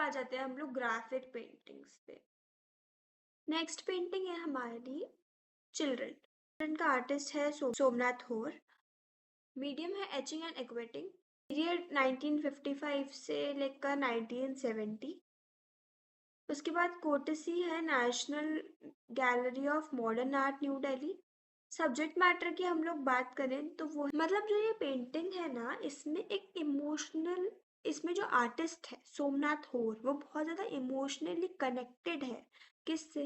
आ जाते हैं हम लोग ग्राफिक पेंटिंग्स पे। नेक्स्ट पेंटिंग है हमारी चिल्ड्रन। चिल्ड्रन का आर्टिस्ट है सोमनाथ होर। मीडियम है एचिंग एंड एक्वेटिंग। पीरियड 1955 से लेकर 1970। उसके बाद कोटेसी है national Gallery of Modern Art New Delhi. Subject matter की हम लोग बात करें तो वो मतलब जो ये पेंटिंग है ना, इसमें एक इमोशनल, इसमें जो आर्टिस्ट है सोमनाथ होर वो बहुत ज़्यादा इमोशनली कनेक्टेड है। किससे?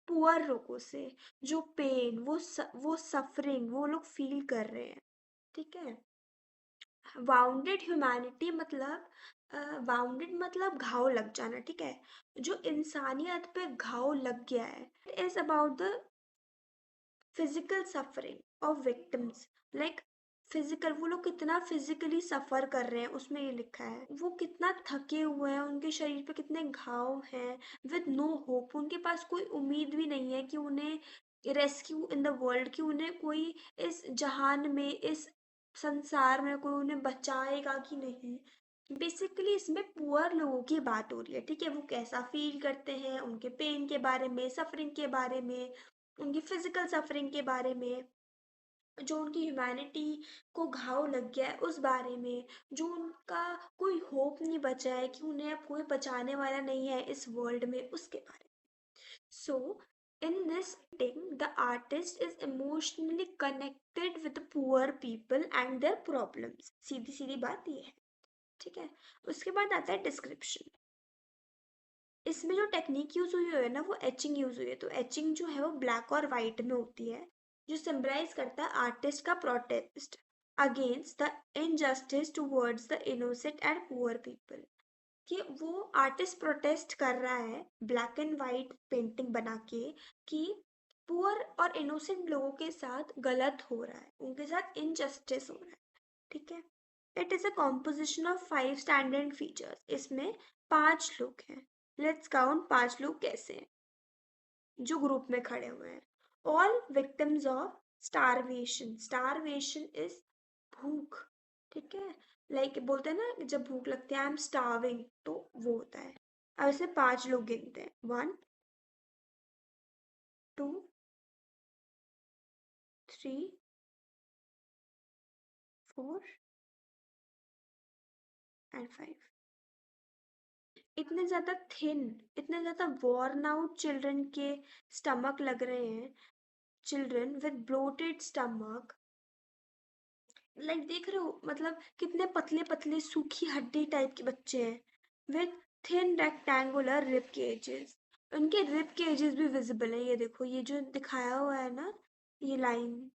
पुअर लोगों से। जो पेन, वो सफरिंग वो लोग फील कर रहे हैं। ठीक है। वाउंडेड ह्यूमैनिटी मतलब वाउंडेड मतलब घाव लग जाना। ठीक है। जो इंसानियत पे घाव लग गया है, it is about the physical suffering of victims. Like physical, वो लोग कितना फिजिकली सफर कर रहे हैं उसमें ये लिखा है। वो कितना थके हुए हैं, उनके शरीर पे कितने घाव हैं, विद नो होप। उनके पास कोई उम्मीद भी नहीं है कि उन्हें रेस्क्यू इन द वर्ल्ड, कि उन्हें कोई इस जहान में, इस संसार में कोई उन्हें बचाएगा कि नहीं। बेसिकली इसमें पुअर लोगों की बात हो रही है। ठीक है। वो कैसा फील करते हैं, उनके पेन के बारे में, सफरिंग के बारे में, उनकी फिजिकल सफरिंग के बारे में, जो उनकी ह्यूमैनिटी को घाव लग गया है उस बारे में, जो उनका कोई होप नहीं बचा है, कि उन्हें अब कोई बचाने वाला नहीं है इस वर्ल्ड में, उसके बारे में। So in this painting the artist is emotionally connected with poor people and their problems. सीधी सीधी बात ये है। ठीक है। उसके बाद आता है डिस्क्रिप्शन। इसमें जो टेक्निक यूज हुई है ना, वो एचिंग यूज हुई है। तो एचिंग जो है वो ब्लैक और वाइट में होती है, जो सिंबलाइज करता है आर्टिस्ट का protest against the injustice towards the innocent and poor people. कि वो आर्टिस्ट प्रोटेस्ट कर रहा है ब्लैक एंड वाइट पेंटिंग बना के, कि पुअर और इनोसेंट लोगों के साथ गलत हो रहा है, उनके साथ इनजस्टिस हो रहा है। ठीक है। It is a composition of 5 standard features. इसमें 5 लोग हैं। लेट्स काउंट 5 लोग कैसे हैं जो ग्रुप में खड़े हुए हैं। All victims of starvation. Starvation is भूख। ठीक है। लाइक बोलते हैं ना, जब भूख लगती है आई एम स्टार्विंग, तो वो होता है। अब ऐसे 5 लोग गिनते हैं। 1 2 3 4 एंड 5। इतने ज्यादा थिन, इतने ज्यादा वॉर्न आउट चिल्ड्रन के स्टमक लग रहे हैं। Children with bloated stomach. Like देख रहे हो, मतलब कितने पतले पतले सूखी हड्डी टाइप के बच्चे हैं विद थिन रेक्टेंगुलर रिब केजेस। उनके रिब केजेस भी विजिबल है। ये देखो, ये जो दिखाया हुआ है ना, ये लाइन,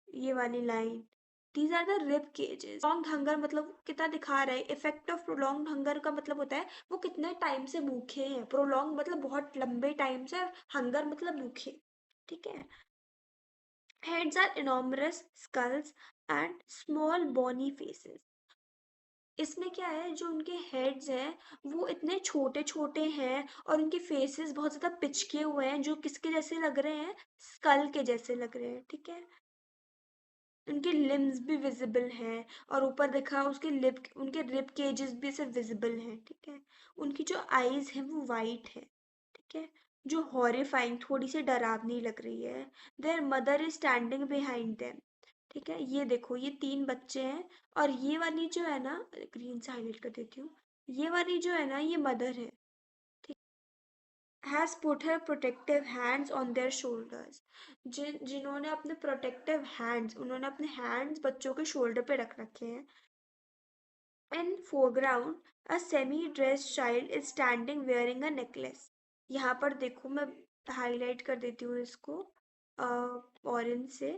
ये वाली line, these are the rib cages. Prolonged hunger मतलब कितना दिखा रहा है। इफेक्ट ऑफ प्रोलॉन्ग्ड हंगर का मतलब होता है वो कितने टाइम से भूखे हैं। प्रोलॉन्ग मतलब बहुत लंबे टाइम से, हंगर मतलब भूखे। ठीक है। Heads are enormous skulls and small bony faces. इसमें क्या है, जो उनके हेड्स हैं वो इतने छोटे छोटे हैं, और उनके फेसेस बहुत ज़्यादा पिचके हुए हैं, जो किसके जैसे लग रहे हैं, स्कल के जैसे लग रहे हैं। ठीक है। उनके लिम्स भी विजिबल हैं, और ऊपर देखा उसके लिप, उनके रिब केजेस भी ऐसे विजिबल हैं। ठीक है। उनकी जो आईज हैं वो वाइट है। ठीक है। जो हॉरिफाइंग, थोड़ी सी डरावनी लग रही है। There mother is standing behind them. ठीक है। ये देखो, ये 3 बच्चे हैं, और ये वाली जो है ना, ग्रीन से हाईलाइट कर देती हूँ, ये वाली जो है ना, ये मदर है। ठीक। Has put her protective hands on their shoulders. जिन्होंने अपने प्रोटेक्टिव हैंड्स, उन्होंने अपने हैंड्स बच्चों के शोल्डर पे रख रखे हैं। In foreground, a semi-dressed child is standing wearing a necklace. यहाँ पर देखो, मैं हाईलाइट कर देती हूँ इसको ऑरेंज से।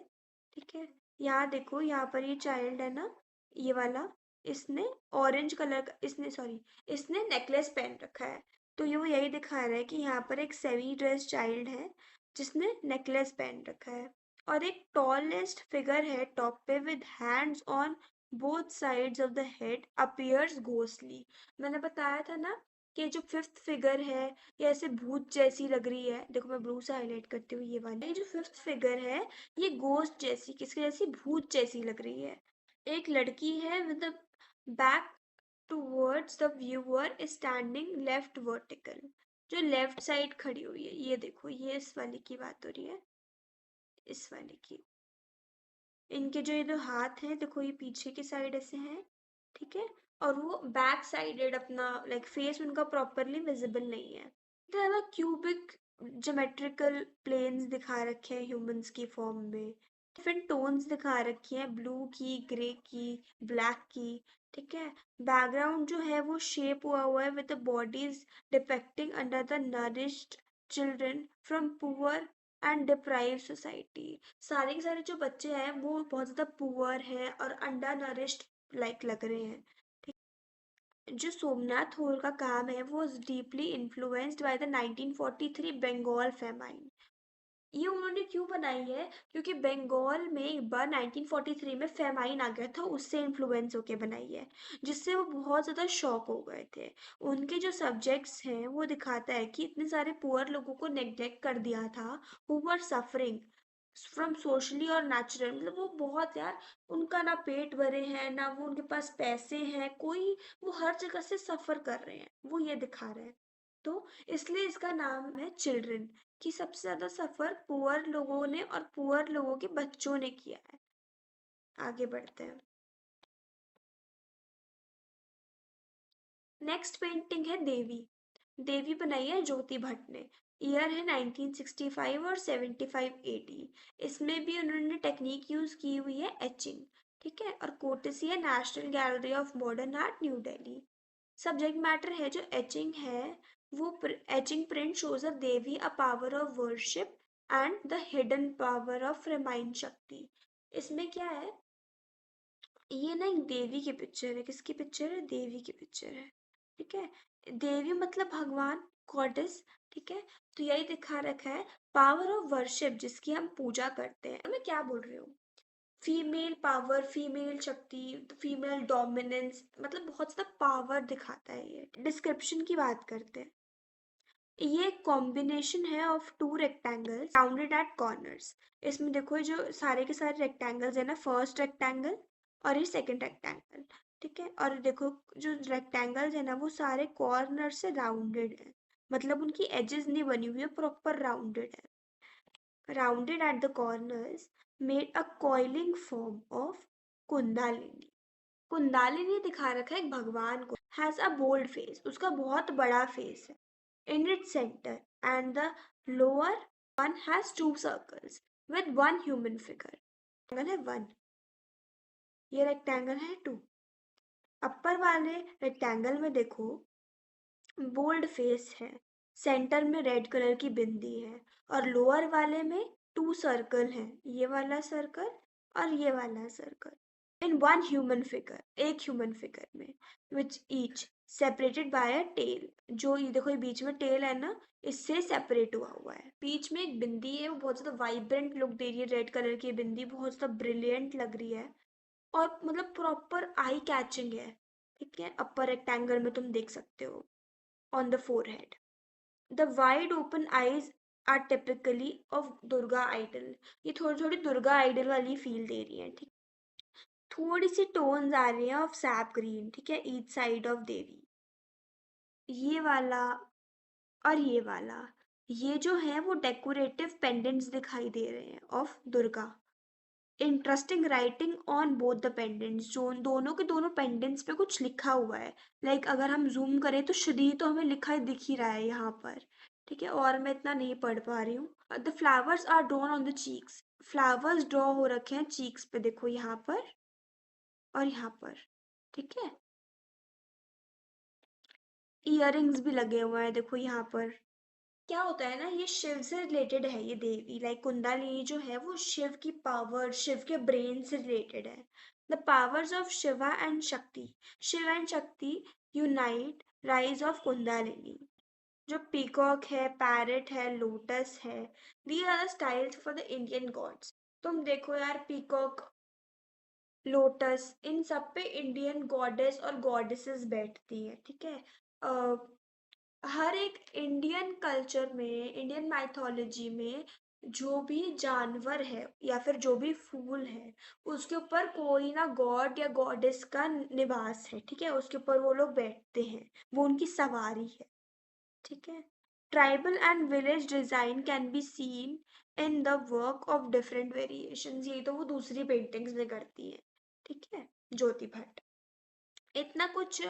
ठीक है। यहाँ देखो, यहाँ पर ये चाइल्ड है ना, ये वाला, इसने ऑरेंज कलर का, इसने सॉरी, इसने नेकलेस पहन रखा है। तो ये वो यही दिखा रहा है कि यहाँ पर एक सेमी ड्रेस चाइल्ड है जिसने नेकलेस पहन रखा है। और एक टॉलेस्ट फिगर है टॉप पे with hands on both sides of the head appears ghostly. मैंने बताया था ना कि जो 5th फिगर है, ये ऐसे भूत जैसी लग रही है। देखो, मैं ब्लू से हाईलाइट करती हूँ, ये वाली, ये जो 5th फिगर है, ये गोस्ट जैसी, किसके जैसी, भूत जैसी लग रही है। एक लड़की है with back towards the viewer standing left vertical, जो लेफ्ट साइड खड़ी हुई है, ये देखो, ये इस वाली की बात हो रही है, इस वाली की। इनके जो ये दो हाथ हैं देखो, ये पीछे की साइड ऐसे हैं, ठीक है, और वो बैक साइडेड, अपना लाइक फेस उनका प्रॉपरली विजिबल नहीं है। ज्यादा क्यूबिक ज्योमेट्रिकल प्लेन्स दिखा रखे हैं ह्यूमंस की फॉर्म में, डिफरेंट टोन्स दिखा रखी हैं, ब्लू की, ग्रे की, ब्लैक की, ठीक है। बैकग्राउंड जो है वो शेप हुआ हुआ है with the bodies depicting under the nourished children from poor and deprive society. सारे के सारे जो बच्चे हैं वो बहुत ज्यादा पुअर हैं और अंडर नरिश्ड लाइक लग रहे हैं। जो सोमनाथ होल का काम है वो deeply influenced by the 1943 Bengal famine. ये उन्होंने क्यों बनाई है, क्योंकि बंगाल में एक बार 1943 में फेमाइन आ गया था, उससे इन्फ्लुएंस होके बनाई है, जिससे वो बहुत ज़्यादा शॉक हो गए थे। उनके जो सब्जेक्ट्स हैं वो दिखाता है कि इतने सारे पुअर लोगों को नेग्लेक्ट कर दिया था, who were suffering from socially और नेचुरल, मतलब वो बहुत यार, उनका ना पेट भरे हैं ना वो उनके पास पैसे हैं, कोई, वो हर जगह से सफर कर रहे हैं, वो ये दिखा रहे हैं। तो इसलिए इसका नाम है चिल्ड्रन, कि सबसे ज्यादा सफर पुअर लोगों ने और पुअर लोगों के बच्चों ने किया है। आगे बढ़ते हैं। नेक्स्ट पेंटिंग है देवी। देवी बनाई है ज्योति भट्ट ने। ईयर है 1965 और 75 एडी। इसमें भी उन्होंने टेक्निक यूज की हुई है एचिंग, ठीक है, और कोटेसी है national Gallery of Modern Art New Delhi. Subject matter है जो एचिंग है, वो etching print shows a Devi, a power of worship and the hidden power of remind शक्ति। इसमें क्या है, ये ना एक देवी की पिक्चर है, किसकी पिक्चर है, देवी की पिक्चर है, ठीक है। देवी मतलब भगवान, गॉडेस, ठीक है। तो यही दिखा रखा है, पावर ऑफ वर्शिप, जिसकी हम पूजा करते हैं। मैं क्या बोल रही हूँ, फीमेल पावर, फीमेल शक्ति, फीमेल डोमिनेंस, मतलब बहुत ज्यादा पावर दिखाता है ये। डिस्क्रिप्शन की बात करते हैं। ये कॉम्बिनेशन है of two rectangles rounded at corners. इसमें देखो जो सारे के सारे रेक्टेंगल्स है ना, फर्स्ट रेक्टेंगल और ये सेकंड रेक्टेंगल, ठीक है। और देखो जो रेक्टेंगल्स है ना वो सारे कॉर्नर से राउंडेड है, मतलब उनकी एजेस नहीं बनी हुई है, प्रॉपर राउंडेड है। Rounded at the corners made a coiling form of kundalini. Kundalini दिखा रखा है एक भगवान को, हैज अ बोल्ड फेस, उसका बहुत बड़ा फेस है, in its center, and the lower one has two circles with one human figure। Rectangle है वन, ये रेक्टेंगल है टू। अपर वाले रेक्टेंगल में देखो बोल्ड फेस है, सेंटर में रेड कलर की बिंदी है, और लोअर वाले में टू सर्कल है, ये वाला सर्कल और ये वाला circle, in one human figure, एक ह्यूमन फिगर में, which each separated by a tail. जो ये देखो ये बीच में टेल है ना, इससे सेपरेट हुआ हुआ है। बीच में एक बिंदी है, वो बहुत ज्यादा वाइब्रेंट लुक दे रही है, रेड कलर की बिंदी बहुत ज्यादा ब्रिलियंट लग रही है, और मतलब प्रॉपर आई कैचिंग है, ठीक है। अपर रेक्टेंगल में तुम देख सकते हो, on the forehead. The wide open eyes are typically of Durga idol. ये थोड़ी थोड़ी दुर्गा आइडल वाली फील दे रही है, ठीक। थोड़ी सी टोन्स आ रही है ऑफ सैप ग्रीन, ठीक है, ईच साइड ऑफ देवी। ये वाला और ये वाला, ये जो है वो डेकोरेटिव पेंडेंट्स दिखाई दे रहे हैं of Durga. Interesting writing on both the pendants, जो दोनों के दोनों पेंडेंट्स पे कुछ लिखा हुआ है, लाइक अगर हम जूम करें तो श्री तो हमें लिखा दिख ही रहा है यहाँ पर, ठीक है, और मैं इतना नहीं पढ़ पा रही हूँ। The flowers are drawn on the cheeks, flowers draw हो रखे हैं चीक्स पे, देखो यहाँ पर और यहाँ पर, ठीक है। इयररिंग्स भी लगे हुए हैं देखो यहाँ पर। क्या होता है ना, ये शिव से रिलेटेड है, ये देवी लाइक कुंडलिनी जो है वो शिव की पावर, शिव के ब्रेन से रिलेटेड है। The powers of Shiva and Shakti, Shiv and Shakti unite, rise of kundalini. जो पीकॉक है, पैरेट है, लोटस है, they are the styles for the Indian gods. तुम देखो यार, पीकॉक, लोटस, इन सब पे इंडियन गॉडेस और गॉडेसेस बैठती है, ठीक है। हर एक इंडियन कल्चर में, इंडियन माइथोलॉजी में जो भी जानवर है या फिर जो भी फूल है उसके ऊपर कोई ना गॉड या गॉडेस का निवास है, ठीक है, उसके ऊपर वो लोग बैठते हैं, वो उनकी सवारी है, ठीक है। Tribal and village design can be seen in the work of different variations, ये तो वो दूसरी पेंटिंग्स में करती है, ठीक है, ज्योति भट्ट। इतना कुछ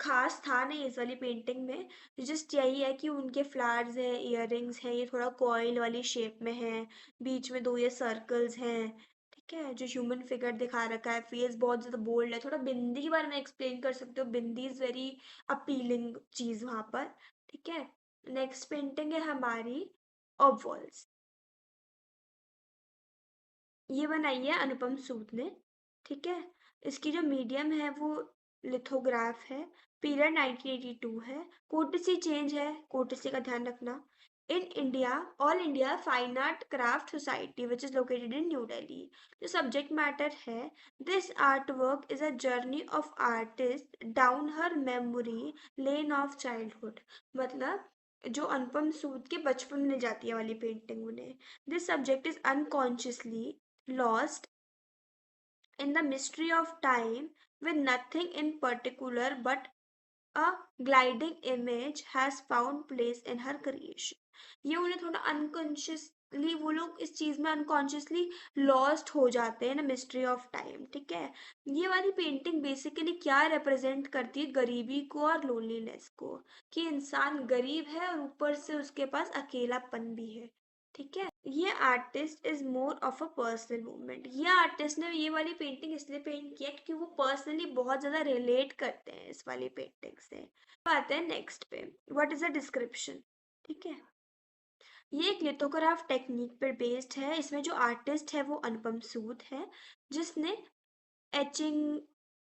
खास था नहीं इस वाली पेंटिंग में, जस्ट यही है कि उनके फ्लावर्स हैं, इयररिंग्स हैं, ये थोड़ा कॉइल वाली शेप में है, बीच में दो ये सर्कल्स हैं, ठीक है, जो ह्यूमन फिगर दिखा रखा है, फेस बहुत ज्यादा बोल्ड है। थोड़ा बिंदी के बारे में एक्सप्लेन कर सकते हो, बिंदी इज वेरी अपीलिंग चीज वहां पर, ठीक है। नेक्स्ट पेंटिंग है हमारी ऑबवॉल्स, ये बनाई है अनुपम सूद ने, ठीक है। इसकी जो मीडियम है वो लिथोग्राफ है, पीरियड 1982 है, कोटिसी चेंज है, कोटिसी का ध्यान रखना। In India, all India fine art craft society which is located in new Delhi. जो सब्जेक्ट मैटर है, this art work is a journey of artist down her memory lane of childhood, मतलब जो अनुपम सूद के बचपन में जाती है वाली पेंटिंग उन्हें। This subject is unconsciously lost in the mystery of time with nothing in particular but a gliding image has found place in her creation। ये उन्हें थोड़ा अनकॉन्शियसली, वो लोग इस चीज में अनकॉन्शियसली लॉस्ट हो जाते हैं ना, मिस्ट्री ऑफ टाइम, ठीक है। ये वाली पेंटिंग बेसिकली क्या रिप्रेजेंट करती है, गरीबी को और लोनलीनेस को, कि इंसान गरीब है और ऊपर से उसके पास अकेलापन भी है, ठीक है। ये artist is more of a personal movement, ये आर्टिस्ट ने ये वाली पेंटिंग इसलिए पेंट किया क्योंकि वो पर्सनली बहुत ज्यादा रिलेट करते हैं इस वाली पेंटिंग से। आते हैं नेक्स्ट पे, व्हाट इज अ डिस्क्रिप्शन, ठीक है। ये एक लिथोग्राफ टेक्निक पर बेस्ड है, इसमें जो आर्टिस्ट है वो अनुपम सूद है, जिसने एचिंग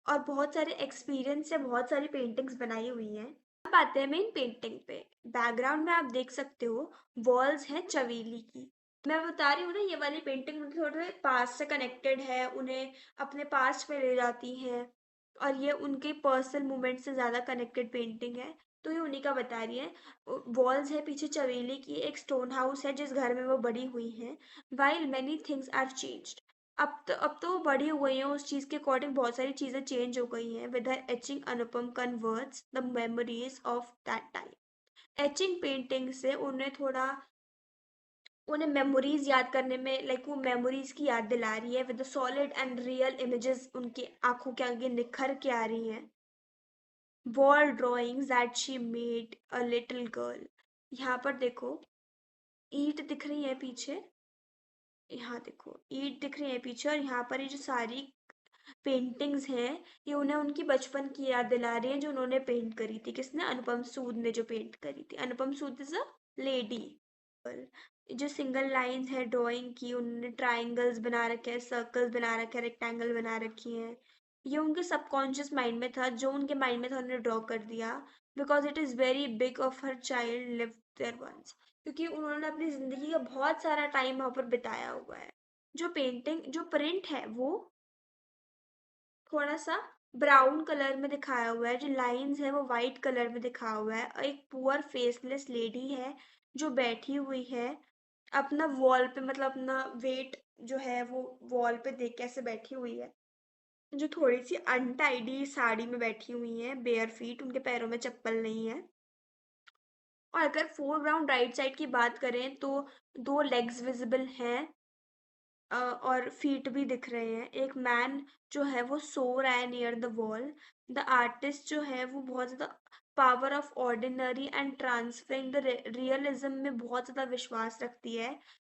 और बहुत सारे एक्सपीरियंस से बहुत सारी पेंटिंग्स बनाई हुई हैं। अब आते हैं मेन पेंटिंग पे। बैकग्राउंड में आप देख सकते हो वॉल्स हैं चवेली की। मैं बता रही हूँ ना, ये वाली पेंटिंग उनके थोड़े पास्ट से कनेक्टेड है, उन्हें अपने पास्ट में ले जाती हैं, और ये उनके पर्सनल मूवमेंट से ज़्यादा कनेक्टेड पेंटिंग है, तो ये उन्हीं का बता रही है। वॉल्स है पीछे चवेली की, एक स्टोन हाउस है जिस घर में वो बड़ी हुई हैं। While many things are changed, अब तो वो बड़ी हो गई हैं, उस चीज़ के अकॉर्डिंग बहुत सारी चीज़ें चेंज हो गई हैं। With her etching Anupam converts the memories of that time. Etching painting से उन्हें मेमोरीज याद करने में, लाइक वो मेमोरीज की याद दिला रही है, with the solid and real images उनकी आंखों के आगे निखर के आ रही हैं। Wall drawings that she made a little girl, यहाँ पर देखो ईंट दिख रही है पीछे, यहाँ देखो ईंट दिख रही है पीछे, और यहाँ पर ये जो सारी पेंटिंग्स हैं ये उन्हें उनकी बचपन की याद दिला रही हैं, जो उन्होंने पेंट करी थी। किसने? अनुपम सूद ने जो पेंट करी थी। अनुपम सूद इज अ लेडी। जो सिंगल लाइंस है ड्राइंग की, उन्होंने ट्राइंगल्स बना रखे हैं, सर्कल्स बना रखे हैं, रेक्टेंगल बना रखी हैं। ये उनके सबकॉन्शियस माइंड में था, जो उनके माइंड में था उन्होंने ड्रॉ कर दिया, because it is very big of her child live there once, क्योंकि उन्होंने अपनी जिंदगी का बहुत सारा टाइम वहाँ पर बिताया हुआ है। जो पेंटिंग, जो प्रिंट है वो थोड़ा सा ब्राउन कलर में दिखाया हुआ है, जो लाइंस है वो वाइट कलर में दिखाया हुआ है, और एक पुअर फेसलेस लेडी है जो बैठी हुई है अपना वॉल पे, मतलब अपना वेट जो है वो वॉल पे देख के ऐसे बैठी हुई है, जो थोड़ी सी अनटाइडी साड़ी में बैठी हुई है, बेयर फीट, उनके पैरों में चप्पल नहीं है। और अगर फोरग्राउंड राइट साइड की बात करें तो दो लेग्स विजिबल हैं, और फीट भी दिख रहे हैं। एक मैन जो है वो सो रहा है near the wall. The artist जो है वो बहुत ज़्यादा power of ordinary and transferring the realism में बहुत ज़्यादा विश्वास रखती है।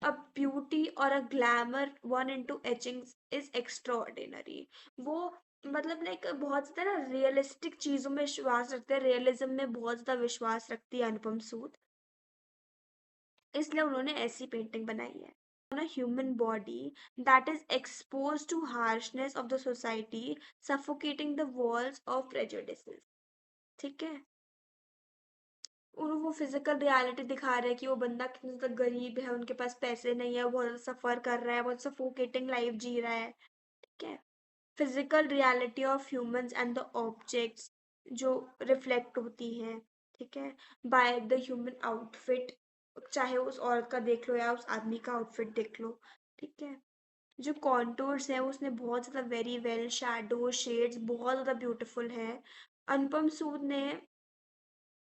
अ ब्यूटी और a glamour one into etching is extraordinary. वो मतलब लाइक बहुत ज़्यादा ना रियलिस्टिक चीज़ों में विश्वास रखते हैं, रियलिज्म में बहुत ज़्यादा विश्वास रखती है अनुपम सूद, इसलिए उन्होंने ऐसी पेंटिंग बनाई है। On a human body that is exposed to harshness of the society, suffocating the walls of prejudices, ठीक है। वो फिजिकल रियलिटी दिखा रहे हैं कि वो बंदा कितना ज्यादा गरीब है, उनके पास पैसे नहीं है, वो बहुत ज्यादा सफर कर रहा है, बहुत सफोकेटिंग लाइफ जी रहा है, ठीक है। Physical reality of humans and the objects जो रिफ्लेक्ट होती हैं, ठीक है, बाय द ह्यूमन आउटफिट चाहे उस औरत का देख लो या उस आदमी का आउटफिट देख लो। ठीक है। जो कॉन्टूर्स है उसने बहुत ज़्यादा वेरी वेल शैडो शेड्स बहुत ज़्यादा ब्यूटीफुल है। अनुपम सूद ने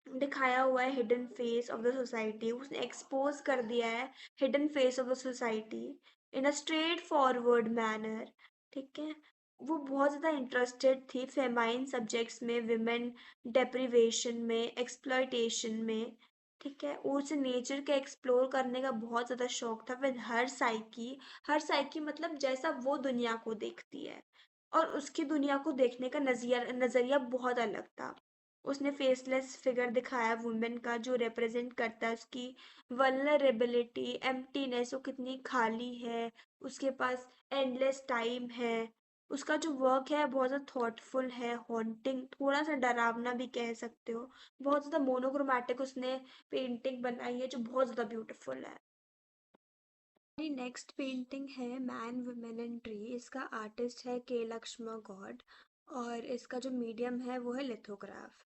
दिखाया हुआ है hidden face of the society, उसने एक्सपोज कर दिया है hidden face of the society in a straight forward manner. ठीक है। वो बहुत ज़्यादा इंटरेस्टेड थी फेमाइन सब्जेक्ट्स में, विमेन डेप्रिवेशन में, एक्सप्लॉयटेशन में। ठीक है। और उसे नेचर के एक्सप्लोर करने का बहुत ज़्यादा शौक था विद हर साइकी मतलब जैसा वो दुनिया को देखती है और उसकी दुनिया को देखने का नज़रिया बहुत अलग था। उसने फेसलेस फिगर दिखाया वुमेन का जो रिप्रेजेंट करता है उसकी वल्नरेबिलिटी, एम्प्टीनेस, वो कितनी खाली है, उसके पास एंडलेस टाइम है। उसका जो वर्क है बहुत ज़्यादा थॉटफुल है, हॉन्टिंग, थोड़ा सा डरावना भी कह सकते हो। बहुत ज़्यादा मोनोक्रोमैटिक उसने पेंटिंग बनाई है जो बहुत ज़्यादा ब्यूटीफुल है। नेक्स्ट पेंटिंग है मैन वुमेन एंड ट्री। इसका आर्टिस्ट है के लक्ष्मा गौड और इसका जो मीडियम है वो है लिथोग्राफ।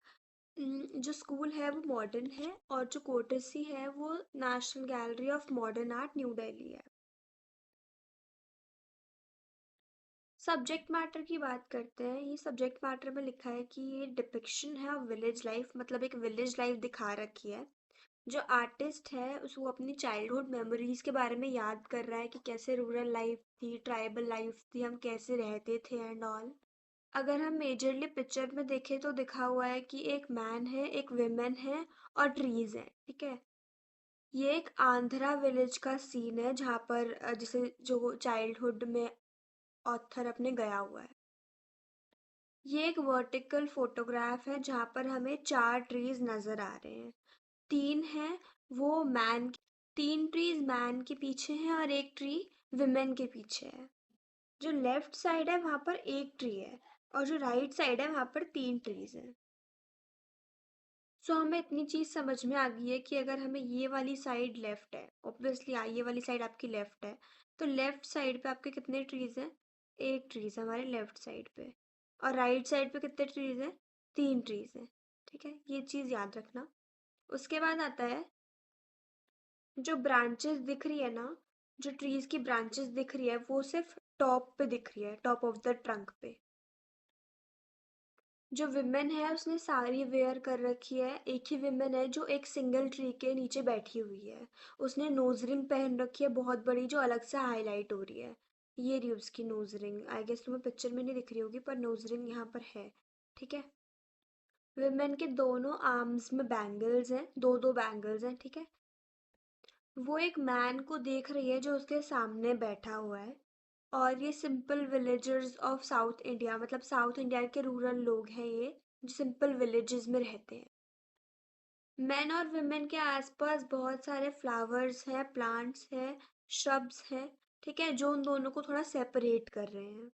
जो स्कूल है वो मॉडर्न है और जो कोर्टेसी है वो National Gallery of Modern Art New Delhi है। सब्जेक्ट मैटर की बात करते हैं। ये सब्जेक्ट मैटर में लिखा है कि ये डिपिक्शन है ऑफ विलेज लाइफ, मतलब एक विलेज लाइफ दिखा रखी है। जो आर्टिस्ट है उसको अपनी चाइल्डहुड मेमोरीज के बारे में याद कर रहा है कि कैसे रूरल लाइफ थी, ट्राइबल लाइफ थी, हम कैसे रहते थे एंड ऑल। अगर हम मेजरली पिक्चर में देखें तो दिखा हुआ है कि एक मैन है, एक विमेन है और ट्रीज है। ठीक है। ये एक आंध्रा विलेज का सीन है जहाँ पर जिसे जो चाइल्डहुड में ऑथर अपने गया हुआ है। ये एक वर्टिकल फोटोग्राफ है जहाँ पर हमें 4 ट्रीज नजर आ रहे हैं। 3 हैं वो मैन, 3 ट्रीज मैन के पीछे हैं और एक ट्री विमेन के पीछे है। जो लेफ्ट साइड है वहाँ पर एक ट्री है और जो राइट साइड है वहाँ पर 3 ट्रीज हैं। सो हमें इतनी चीज़ समझ में आ गई है कि अगर हमें ये वाली साइड लेफ्ट है, ऑब्वियसली ये वाली साइड आपकी लेफ्ट है, तो लेफ्ट साइड पे आपके कितने ट्रीज हैं? एक ट्रीज है हमारे लेफ्ट साइड पे। और राइट साइड पे कितने ट्रीज हैं? 3 ट्रीज हैं। ठीक है, ये चीज़ याद रखना। उसके बाद आता है जो ब्रांचेस दिख रही है ना, जो ट्रीज की ब्रांचेस दिख रही है वो सिर्फ टॉप पे दिख रही है, टॉप ऑफ द ट्रंक पे। जो विमेन है उसने साड़ी वेयर कर रखी है। एक ही विमेन है जो एक सिंगल ट्री के नीचे बैठी हुई है। उसने नोज रिंग पहन रखी है बहुत बड़ी जो अलग से हाईलाइट हो रही है। ये रही उसकी नोज रिंग, आई गेस तुम्हें पिक्चर में नहीं दिख रही होगी पर नोज रिंग यहाँ पर है। ठीक है। विमेन के दोनों आर्म्स में बैंगल्स हैं, दो दो बैंगल्स हैं। ठीक है। वो एक मैन को देख रही है जो उसके सामने बैठा हुआ है। और ये simple villagers of south India, मतलब साउथ इंडिया के रूरल लोग हैं ये, जो सिंपल विलेजेस में रहते हैं। मेन और वुमेन के आसपास बहुत सारे फ्लावर्स हैं, प्लांट्स हैं, श्रब्स हैं। ठीक है, जो उन दोनों को थोड़ा सेपरेट कर रहे हैं।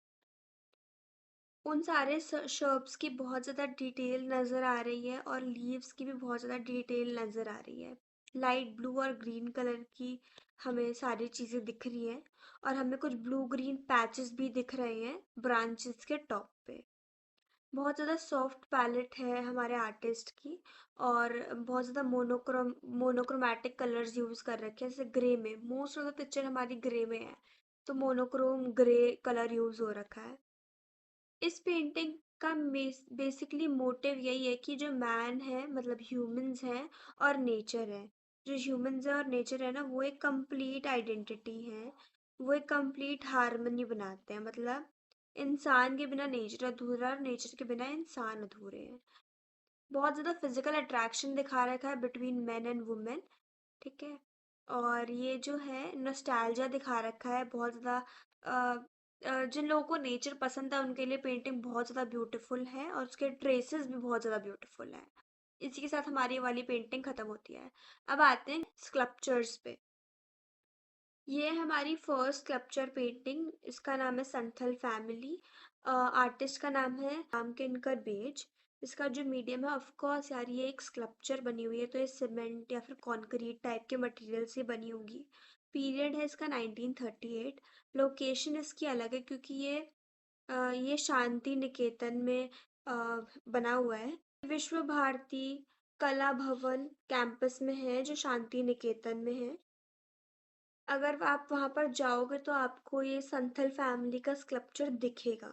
उन सारे श्रब्स की बहुत ज़्यादा डिटेल नज़र आ रही है और लीव्स की भी बहुत ज़्यादा डिटेल नज़र आ रही है। लाइट ब्लू और ग्रीन कलर की हमें सारी चीज़ें दिख रही हैं और हमें कुछ ब्लू ग्रीन पैचेस भी दिख रहे हैं ब्रांचेस के टॉप पे। बहुत ज़्यादा सॉफ्ट पैलेट है हमारे आर्टिस्ट की और बहुत ज़्यादा मोनोक्रोमैटिक कलर्स यूज़ कर रखे हैं। जैसे ग्रे में मोस्ट ऑफ द पिक्चर हमारी ग्रे में है, तो मोनोक्रोम ग्रे कलर यूज़ हो रखा है। इस पेंटिंग का बेसिकली मोटिव यही है कि जो मैन है मतलब ह्यूमंस हैं और नेचर है, जो ह्यूमंस है और नेचर है ना वो एक कंप्लीट आइडेंटिटी है, वो एक कंप्लीट हार्मनी बनाते हैं। मतलब इंसान के बिना नेचर अधूरा और नेचर के बिना इंसान अधूरे हैं। बहुत ज़्यादा फिजिकल अट्रैक्शन दिखा रखा है बिटवीन मैन एंड वुमेन। ठीक है। और ये जो है नॉस्टैल्जिया दिखा रखा है बहुत ज़्यादा। जिन लोगों को नेचर पसंद है उनके लिए पेंटिंग बहुत ज़्यादा ब्यूटीफुल है और उसके ट्रेसेस भी बहुत ज़्यादा ब्यूटीफुल है। इसी के साथ हमारी ये वाली पेंटिंग ख़त्म होती है। अब आते हैं स्कल्पचर्स पे। ये है हमारी फर्स्ट स्कल्पचर पेंटिंग, इसका नाम है संथल फैमिली। आर्टिस्ट का नाम है रामकिंकर बेज। इसका जो मीडियम है, ऑफ कोर्स यार ये एक स्कल्पचर बनी हुई है तो ये सीमेंट या फिर कंक्रीट टाइप के मटेरियल से बनी होगी। पीरियड है इसका 1938। लोकेशन इसकी अलग है क्योंकि ये शांति निकेतन में बना हुआ है। विश्व भारती कला भवन कैंपस में है जो शांति निकेतन में है। अगर आप वहां पर जाओगे तो आपको ये संथल फैमिली का स्कल्पचर दिखेगा।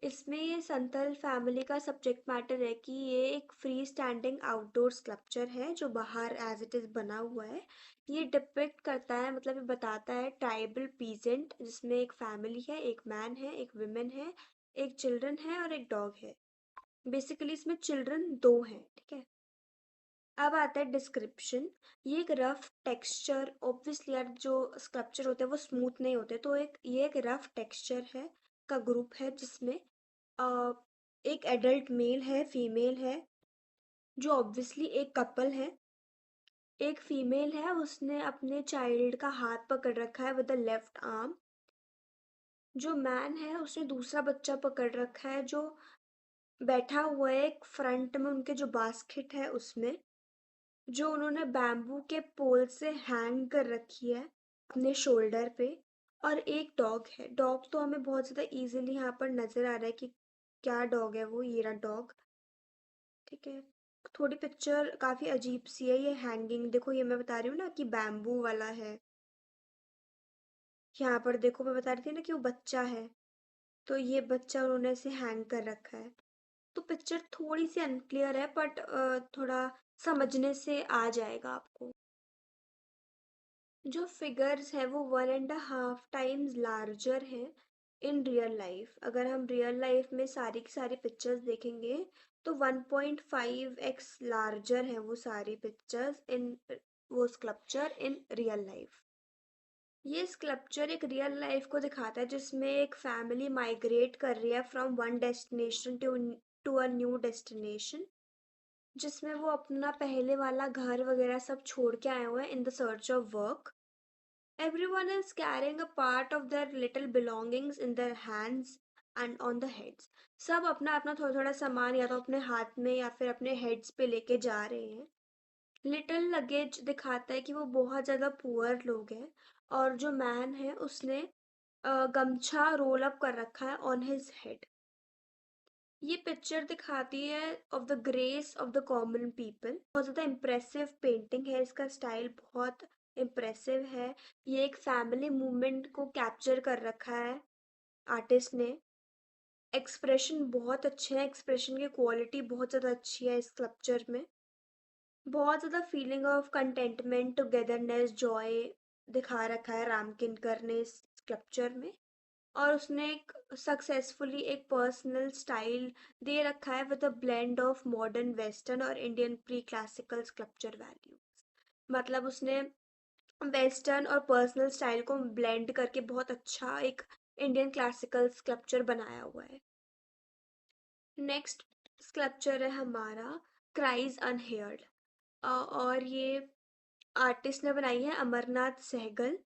इसमें ये संथल फैमिली का सब्जेक्ट मैटर है कि ये एक फ्री स्टैंडिंग आउटडोर स्कल्पचर है जो बाहर एज इट इज बना हुआ है। ये डिपिक्ट करता है, मतलब ये बताता है ट्राइबल पीजेंट जिसमें एक फैमिली है, एक मैन है, एक विमेन है, एक चिल्ड्रन है और एक डॉग है। बेसिकली इसमें चिल्ड्रन दो हैं, ठीक है। अब आता है डिस्क्रिप्शन। ये एक रफ टेक्सचर, ऑब्वियसली यार जो स्कल्पचर होते हैं वो स्मूथ नहीं होते, तो ये एक रफ टेक्सचर है का ग्रुप है जिसमें अ, एक एडल्ट मेल है, फीमेल है, जो ऑब्वियसली एक कपल है। एक फीमेल है, उसने अपने चाइल्ड का हाथ पकड़ रखा है विद द लेफ्ट आर्म। जो मैन है उसने दूसरा बच्चा पकड़ रखा है जो बैठा हुआ है एक फ्रंट में उनके जो बास्केट है उसमें, जो उन्होंने बैम्बू के पोल से हैंग कर रखी है अपने शोल्डर पे। और एक डॉग है। डॉग तो हमें बहुत ज़्यादा इजीली यहाँ पर नज़र आ रहा है कि क्या डॉग है वो, ये रहा डॉग, ठीक है। थोड़ी पिक्चर काफ़ी अजीब सी है, ये हैंगिंग देखो, ये मैं बता रही हूँ ना कि बैम्बू वाला है। यहाँ पर देखो मैं बता रही थी ना कि वो बच्चा है, तो ये बच्चा उन्होंने ऐसे हैंग कर रखा है। तो पिक्चर थोड़ी सी अनक्लियर है बट थोड़ा समझने से आ जाएगा आपको। जो फिगर्स है वो 1.5 टाइम्स लार्जर है इन रियल लाइफ। अगर हम रियल लाइफ में सारी की सारी पिक्चर्स देखेंगे तो 1.5x लार्जर है वो सारी पिक्चर्स इन वो स्कल्पचर इन रियल लाइफ। ये स्कल्पचर एक रियल लाइफ को दिखाता है जिसमें एक फैमिली माइग्रेट कर रही है from one destination to a new destination, जिसमें वो अपना पहले वाला घर वगैरह सब छोड़ के आए हुए हैं in the search of work. Everyone is carrying a part of their little belongings in their hands and on the heads. सब अपना अपना थोड़ा थोड़ा सामान या तो अपने हाथ में या फिर अपने हेड्स पे लेके जा रहे हैं। लिटिल लगेज दिखाता है कि वो बहुत ज़्यादा पुअर लोग हैं। और जो मैन है उसने गमछा रोल अप कर रखा है ऑन हिज हेड। ये पिक्चर दिखाती है of the grace of the common people. बहुत ज़्यादा इम्प्रेसिव पेंटिंग है, इसका स्टाइल बहुत इम्प्रेसिव है। ये एक फैमिली मूवमेंट को कैप्चर कर रखा है आर्टिस्ट ने। एक्सप्रेशन बहुत अच्छे हैं, एक्सप्रेशन की क्वालिटी बहुत ज़्यादा अच्छी है इस स्कल्पचर में। बहुत ज़्यादा feeling of contentment, togetherness, Joy दिखा रखा है राम किनकर ने इस स्कल्पचर में। और उसने एक सक्सेसफुली एक पर्सनल स्टाइल दे रखा है with a blend of modern western और Indian pre classical sculpture values. मतलब उसने वेस्टर्न और पर्सनल स्टाइल को ब्लेंड करके बहुत अच्छा एक इंडियन क्लासिकल स्कल्पचर बनाया हुआ है। नेक्स्ट स्कल्पचर है हमारा क्राइज अनहेयर्ड, और ये आर्टिस्ट ने बनाई है अमरनाथ सहगल।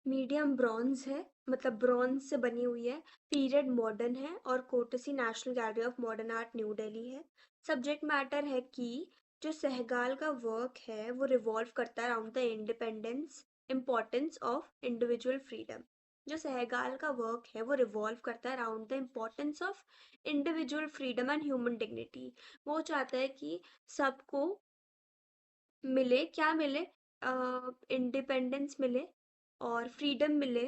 मीडियम ब्रॉन्ज है, मतलब ब्रॉन्ज से बनी हुई है। पीरियड मॉडर्न है और courtesy National Gallery of Modern Art New Delhi है। सब्जेक्ट मैटर है कि जो सहगाल का वर्क है वो रिवॉल्व करता है around the independence importance of individual freedom. जो सहगाल का वर्क है वो रिवॉल्व करता है around the importance of individual freedom and human dignity. वो चाहता है कि सबको मिले, क्या मिले, इंडिपेंडेंस मिले और फ्रीडम मिले।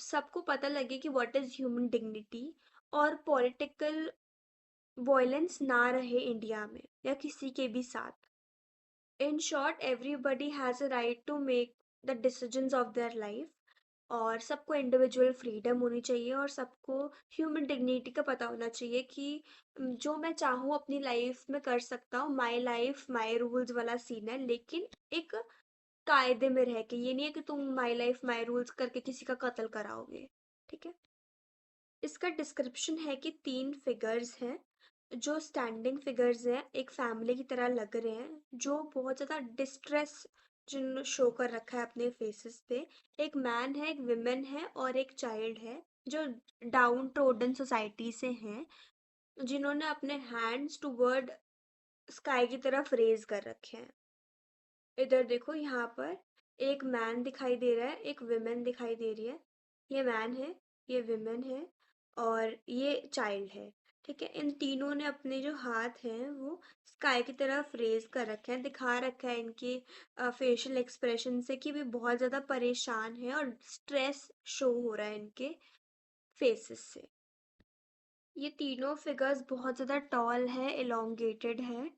सबको पता लगे कि व्हाट इज ह्यूमन डिग्निटी, और पॉलिटिकल वॉयलेंस ना रहे इंडिया में या किसी के भी साथ। In short everybody has a right to make the decisions of their life, और सबको इंडिविजुअल फ्रीडम होनी चाहिए और सबको ह्यूमन डिग्निटी का पता होना चाहिए कि जो मैं चाहूँ अपनी लाइफ में कर सकता हूँ, माई लाइफ माई रूल्स वाला सीन है। लेकिन एक कायदे में रह के, ये नहीं है कि तुम माई लाइफ माई रूल्स करके किसी का कत्ल कराओगे, ठीक है। इसका डिस्क्रिप्शन है कि 3 फिगर्स हैं जो स्टैंडिंग फिगर्स हैं, एक फैमिली की तरह लग रहे हैं, जो बहुत ज़्यादा डिस्ट्रेस जिन शो कर रखा है अपने फेसेस पे। एक मैन है, एक विमेन है और एक चाइल्ड है जो डाउन ट्रोडन सोसाइटी से हैं, जिन्होंने अपने हैंड्स टूवर्ड स्काई की तरफ रेज कर रखे हैं। इधर देखो, यहाँ पर एक मैन दिखाई दे रहा है, एक विमेन दिखाई दे रही है। ये मैन है, ये विमेन है और ये चाइल्ड है, ठीक है, इन तीनों ने अपने जो हाथ हैं वो स्काई की तरफ रेज कर रखे हैं, दिखा रखा है इनके फेशियल एक्सप्रेशन से कि वे बहुत ज़्यादा परेशान हैं और स्ट्रेस शो हो रहा है इनके फेसेस से। ये तीनों फिगर्स बहुत ज़्यादा टॉल है, एलोंगेटेड है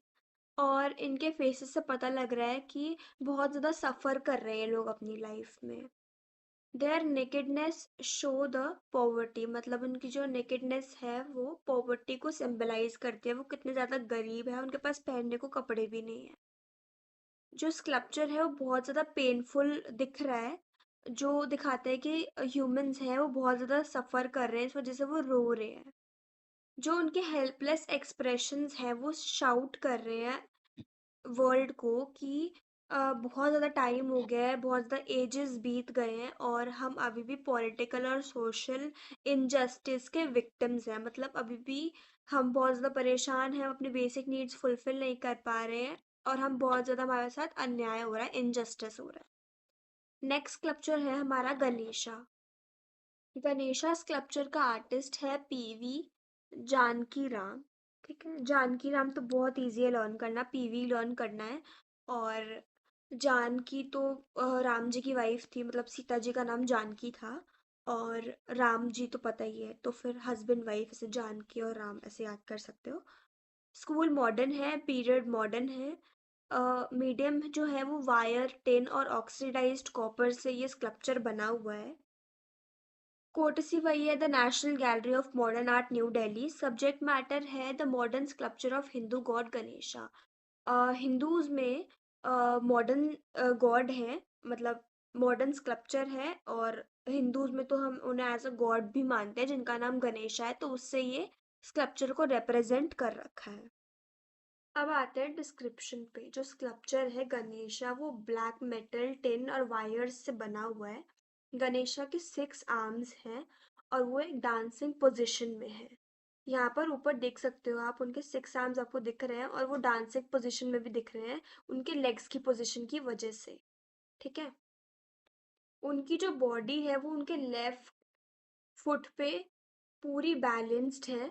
और इनके फेसेस से पता लग रहा है कि बहुत ज़्यादा सफ़र कर रहे हैं लोग अपनी लाइफ में। Their nakedness show the poverty, मतलब उनकी जो नेकेडनेस है वो पॉवर्टी को सिंबलाइज करती है, वो कितने ज़्यादा गरीब है, उनके पास पहनने को कपड़े भी नहीं है। जो स्कल्पचर है वो बहुत ज़्यादा पेनफुल दिख रहा है, जो दिखाता है कि ह्यूमंस हैं वो बहुत ज़्यादा सफ़र कर रहे हैं, इस वजह से वो रो रहे हैं। जो उनके हेल्पलेस एक्सप्रेशंस हैं वो शाउट कर रहे हैं वर्ल्ड को कि बहुत ज़्यादा टाइम हो गया है, बहुत ज़्यादा एजेस बीत गए हैं और हम अभी भी पॉलिटिकल और सोशल इनजस्टिस के विक्टिम्स हैं, मतलब अभी भी हम बहुत ज़्यादा परेशान हैं, हम अपनी बेसिक नीड्स फुलफिल नहीं कर पा रहे हैं और हम बहुत ज़्यादा, हमारे साथ अन्याय हो रहा है, इनजस्टिस हो रहा है। नेक्स्ट स्कल्पचर है हमारा गणेशा। गणेशा स्कल्पचर का आर्टिस्ट है पीवी जानकी राम। ठीक है, जानकी राम तो बहुत इजी है लर्न करना, पीवी लर्न करना है। और जानकी तो राम जी की वाइफ थी, मतलब सीता जी का नाम जानकी था और राम जी तो पता ही है, तो फिर हस्बैंड वाइफ ऐसे जानकी और राम ऐसे याद कर सकते हो। स्कूल मॉडर्न है, पीरियड मॉडर्न है। मीडियम जो है वो वायर, टिन और ऑक्सीडाइज्ड कॉपर से ये स्कल्पचर बना हुआ है। कोटसी वही है, the National Gallery of Modern Art New Delhi. Subject matter है the modern sculpture of Hindu god Ganesha. Hindus में मॉडर्न गॉड है, मतलब मॉडर्न स्कल्पचर है और हिंदूज में तो हम उन्हें एज अ गॉड भी मानते हैं जिनका नाम गणेशा है, तो उससे ये स्कल्पचर को रिप्रेजेंट कर रखा है। अब आते हैं डिस्क्रिप्शन पे। जो स्कल्पचर है गणेशा वो ब्लैक मेटल, टिन और वायर्स से बना हुआ है। गणेशा के 6 आर्म्स हैं और वो एक डांसिंग पोजीशन में है। यहाँ पर ऊपर देख सकते हो आप, उनके 6 आर्म्स आपको दिख रहे हैं और वो डांसिंग पोजीशन में भी दिख रहे हैं उनके लेग्स की पोजीशन की वजह से। ठीक है, उनकी जो बॉडी है वो उनके लेफ्ट फुट पे पूरी बैलेंस्ड है,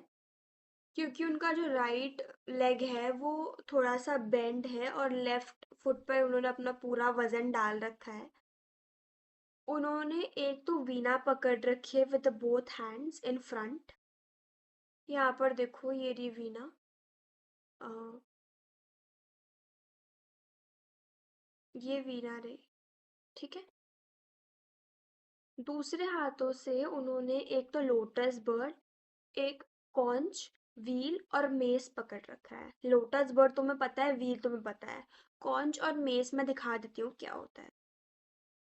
क्योंकि उनका जो राइट लेग है वो थोड़ा सा बेंड है और लेफ्ट फुट पर उन्होंने अपना पूरा वजन डाल रखा है। उन्होंने एक तो वीणा पकड़ रखी है with both hands in front. यहाँ पर देखो ये रही वीणा। अ, ये वीणा रही। ठीक है, दूसरे हाथों से उन्होंने एक तो लोटस बर्ड, एक कॉन्च, व्हील और मेस पकड़ रखा है। लोटस बर्ड तुम्हें पता है, व्हील तुम्हें पता है, कॉन्च और मेस मैं दिखा देती हूँ क्या होता है।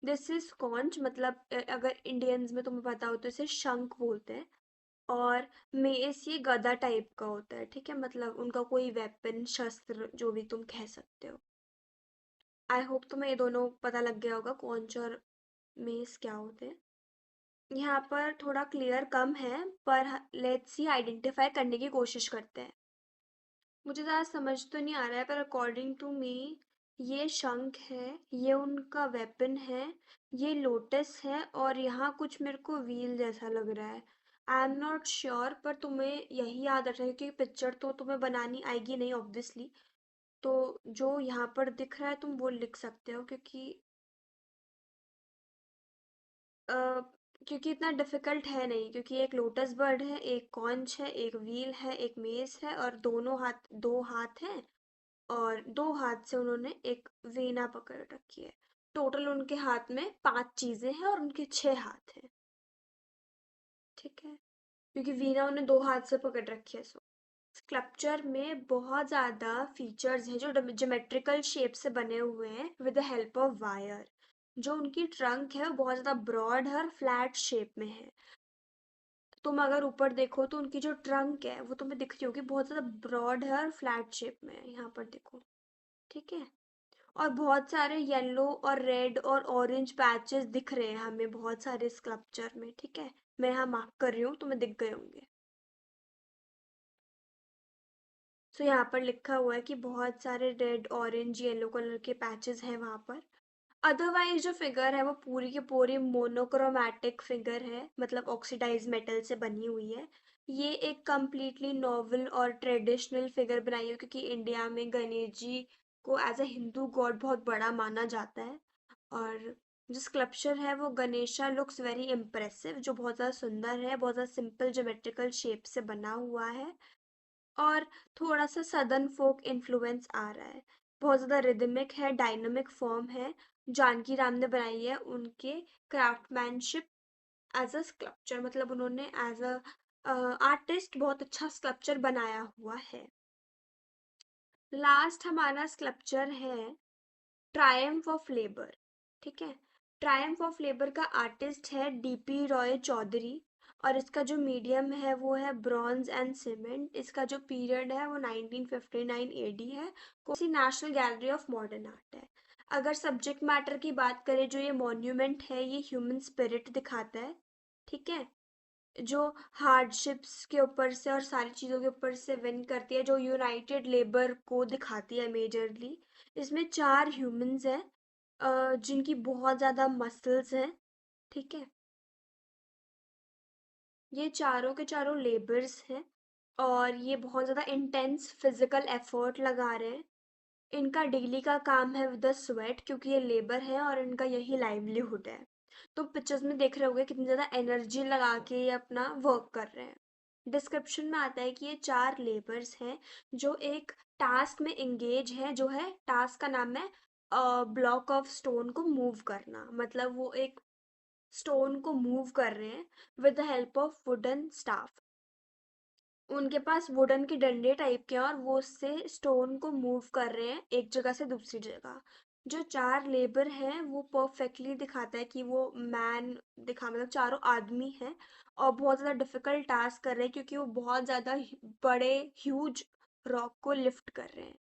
दिस इज कॉन्च, मतलब अगर इंडियंस में तुम्हें पता हो तो इसे शंख बोलते हैं। और मेस ये गदा टाइप का होता है, ठीक है, मतलब उनका कोई वेपन, शस्त्र, जो भी तुम कह सकते हो। आई होप तुम्हें ये दोनों पता लग गया होगा कॉन्च और मेस क्या होते हैं। यहाँ पर थोड़ा क्लियर कम है, पर लेट्स सी आइडेंटिफाई करने की कोशिश करते हैं। मुझे ज़्यादा समझ तो नहीं आ रहा है, पर अकॉर्डिंग टू मी ये शंख है, ये उनका वेपन है, ये लोटस है और यहाँ कुछ मेरे को व्हील जैसा लग रहा है। आई एम नॉट श्योर, पर तुम्हें यही याद रखना है क्योंकि पिक्चर तो तुम्हें बनानी आएगी नहीं ऑब्वियसली। तो जो यहाँ पर दिख रहा है तुम वो लिख सकते हो, अ, क्योंकि इतना डिफिकल्ट है नहीं, क्योंकि एक लोटस बर्ड है, एक कॉन्च है, एक व्हील है, एक मेस है और दो हाथ हैं और दो हाथ से उन्होंने एक वीणा पकड़ रखी है। टोटल उनके हाथ में 5 चीजें हैं और उनके 6 हाथ हैं। ठीक है, क्योंकि वीणा उन्हें 2 हाथ से पकड़ रखी है। सो स्कल्पचर में बहुत ज़्यादा फीचर्स हैं जो ज्योमेट्रिकल शेप से बने हुए हैं with the help of wire. जो उनकी ट्रंक है वो बहुत ज़्यादा ब्रॉड है और फ्लैट शेप में है। तुम अगर ऊपर देखो तो उनकी जो ट्रंक है वो तुम्हें दिख रही होगी, बहुत ज़्यादा ब्रॉड है और फ्लैट शेप में है, यहाँ पर देखो। ठीक है, और बहुत सारे येलो और रेड और ऑरेंज पैचेस दिख रहे हैं हमें बहुत सारे स्कल्पचर में। ठीक है, मैं यहाँ मार्क कर रही हूँ, तुम्हें दिख गए होंगे। सो यहाँ पर लिखा हुआ है कि बहुत सारे रेड, ऑरेंज, येलो कलर के पैचेस हैं वहाँ पर। अदरवाइज जो फिगर है वो पूरी की पूरी मोनोक्रोमैटिक फिगर है, मतलब ऑक्सीडाइज मेटल से बनी हुई है। ये एक कम्प्लीटली नॉवल और ट्रेडिशनल फिगर बनाई है क्योंकि इंडिया में गणेश जी को एज अ हिंदू गॉड बहुत बड़ा माना जाता है। और जो स्कल्पचर है वो गणेशा लुक्स वेरी इम्प्रेसिव, जो बहुत ज़्यादा सुंदर है, बहुत ज़्यादा सिंपल ज्योमेट्रिकल शेप से बना हुआ है और थोड़ा सा सदर्न फोक इन्फ्लुएंस आ रहा है। बहुत ज़्यादा रिदमिक है, डायनामिक फॉर्म है। जानकी राम ने बनाई है। उनके क्राफ्टमैनशिप एज अ स्कल्पचर, मतलब उन्होंने एज अ आर्टिस्ट बहुत अच्छा स्कल्पचर बनाया हुआ है। लास्ट हमारा स्कल्पचर है ट्रायम्फ ऑफ लेबर। ठीक है, ट्रायम्फ ऑफ लेबर का आर्टिस्ट है डीपी रॉय चौधरी और इसका जो मीडियम है वो है ब्रॉन्ज एंड सीमेंट। इसका जो पीरियड है वो 1959 एडी है। कौन सी National Gallery of Modern Art है। अगर सब्जेक्ट मैटर की बात करें, जो ये मॉन्यूमेंट है ये ह्यूमन स्पिरिट दिखाता है। ठीक है, जो हार्डशिप्स के ऊपर से और सारी चीज़ों के ऊपर से विन करती है, जो यूनाइटेड लेबर को दिखाती है मेजरली। इसमें 4 ह्यूमंस हैं जिनकी बहुत ज़्यादा मसल्स हैं। ठीक है, ये चारों के चारों लेबर्स हैं और ये बहुत ज़्यादा इंटेंस फिजिकल एफर्ट लगा रहे हैं। इनका डेली का काम है विद द स्वेट, क्योंकि ये लेबर है और इनका यही लाइवलीहुड है। तो पिक्चर्स में देख रहे होंगे कितनी ज़्यादा एनर्जी लगा के ये अपना वर्क कर रहे हैं। डिस्क्रिप्शन में आता है कि ये 4 लेबर्स हैं जो एक टास्क में एंगेज है, जो है टास्क का नाम है ब्लॉक ऑफ स्टोन को मूव करना। मतलब वो एक स्टोन को मूव कर रहे हैं with the help of wooden staff. उनके पास वुडन के डंडे टाइप के हैं और वो उससे स्टोन को मूव कर रहे हैं एक जगह से दूसरी जगह। जो 4 लेबर हैं वो परफेक्टली दिखाता है कि वो मैन दिखा, मतलब चारों आदमी हैं और बहुत ज़्यादा डिफिकल्ट टास्क कर रहे हैं क्योंकि वो बहुत ज़्यादा बड़े ह्यूज रॉक को लिफ्ट कर रहे हैं।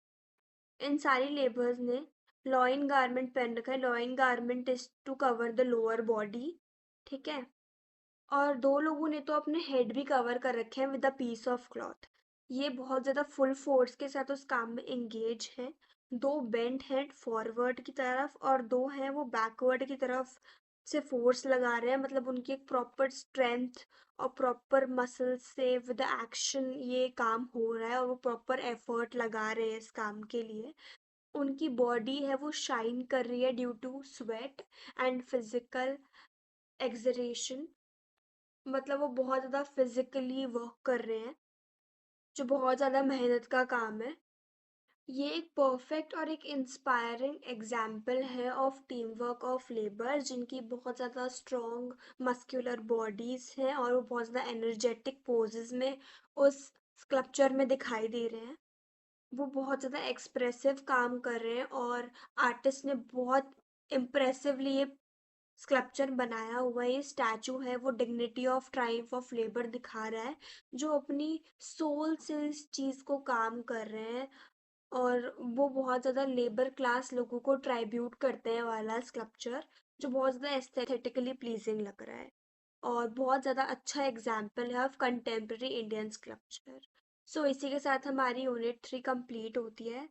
इन सारी लेबर्स ने लॉइन गारमेंट पहन रखा है। Loin garment is to cover the lower body. ठीक है, और 2 लोगों ने तो अपने हेड भी कवर कर रखे हैं with a piece of cloth. ये बहुत ज़्यादा फुल फोर्स के साथ उस काम में एंगेज हैं। 2 बेंट हेड फॉरवर्ड की तरफ और 2 हैं वो बैकवर्ड की तरफ से फोर्स लगा रहे हैं। मतलब उनकी एक प्रॉपर स्ट्रेंथ और प्रॉपर मसल से विद एक्शन ये काम हो रहा है और वो प्रॉपर एफर्ट लगा रहे हैं इस काम के लिए। उनकी बॉडी है वो शाइन कर रही है due to sweat and physical exertion. मतलब वो बहुत ज़्यादा फिजिकली वर्क कर रहे हैं, जो बहुत ज़्यादा मेहनत का काम है। ये एक परफेक्ट और एक इंस्पायरिंग एग्जाम्पल है of team work of labour, जिनकी बहुत ज़्यादा स्ट्रॉन्ग मस्कुलर बॉडीज हैं और वो बहुत ज़्यादा एनर्जेटिक पोजेस में उस स्कल्पचर में दिखाई दे रहे हैं। वो बहुत ज़्यादा एक्सप्रेसिव काम कर रहे हैं और आर्टिस्ट ने बहुत इम्प्रेसिवली ये स्कल्पचर बनाया हुआ है। ये स्टैचू है वो dignity of triumph of labour दिखा रहा है, जो अपनी सोल से इस चीज़ को काम कर रहे हैं और वो बहुत ज़्यादा लेबर क्लास लोगों को ट्राइब्यूट करते हैं वाला स्कल्पचर, जो बहुत ज़्यादा एस्थेटिकली प्लीजिंग लग रहा है और बहुत ज़्यादा अच्छा एग्जाम्पल है ऑफ कंटेम्प्रेरी इंडियन स्कल्पचर। सो इसी के साथ हमारी यूनिट 3 कंप्लीट होती है।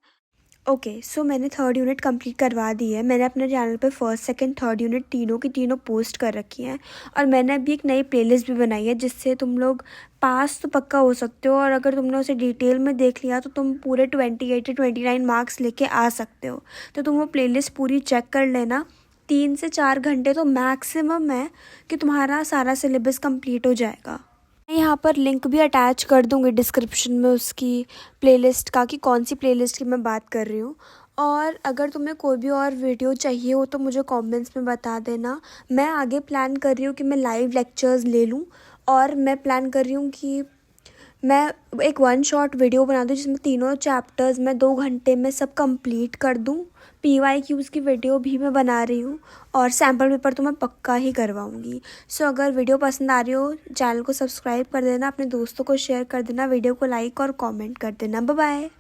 ओके, सो मैंने 3rd यूनिट कंप्लीट करवा दी है। मैंने अपने चैनल पे 1st, 2nd, 3rd यूनिट तीनों की तीनों पोस्ट कर रखी हैं और मैंने अभी एक नई प्लेलिस्ट भी बनाई है जिससे तुम लोग पास तो पक्का हो सकते हो और अगर तुमने उसे डिटेल में देख लिया तो तुम पूरे 28 या 29 मार्क्स लेके आ सकते हो। तो तुम वो प्लेलिस्ट पूरी चेक कर लेना। 3 से 4 घंटे तो मैक्सिमम है कि तुम्हारा सारा सिलेबस कंप्लीट हो जाएगा। मैं यहाँ पर लिंक भी अटैच कर दूँगी डिस्क्रिप्शन में उसकी प्लेलिस्ट का, कि कौन सी प्लेलिस्ट की मैं बात कर रही हूँ। और अगर तुम्हें कोई भी और वीडियो चाहिए हो तो मुझे कमेंट्स में बता देना। मैं आगे प्लान कर रही हूँ कि मैं लाइव लेक्चर्स ले लूँ और मैं प्लान कर रही हूँ कि मैं एक 1 शॉट वीडियो बना दूँ जिसमें तीनों चैप्टर्स मैं 2 घंटे में सब कंप्लीट कर दूँ। PYQs की वीडियो भी मैं बना रही हूँ और सैम्पल पेपर तो मैं पक्का ही करवाऊँगी। सो अगर वीडियो पसंद आ रही हो चैनल को सब्सक्राइब कर देना, अपने दोस्तों को शेयर कर देना, वीडियो को लाइक और कमेंट कर देना। Bye bye.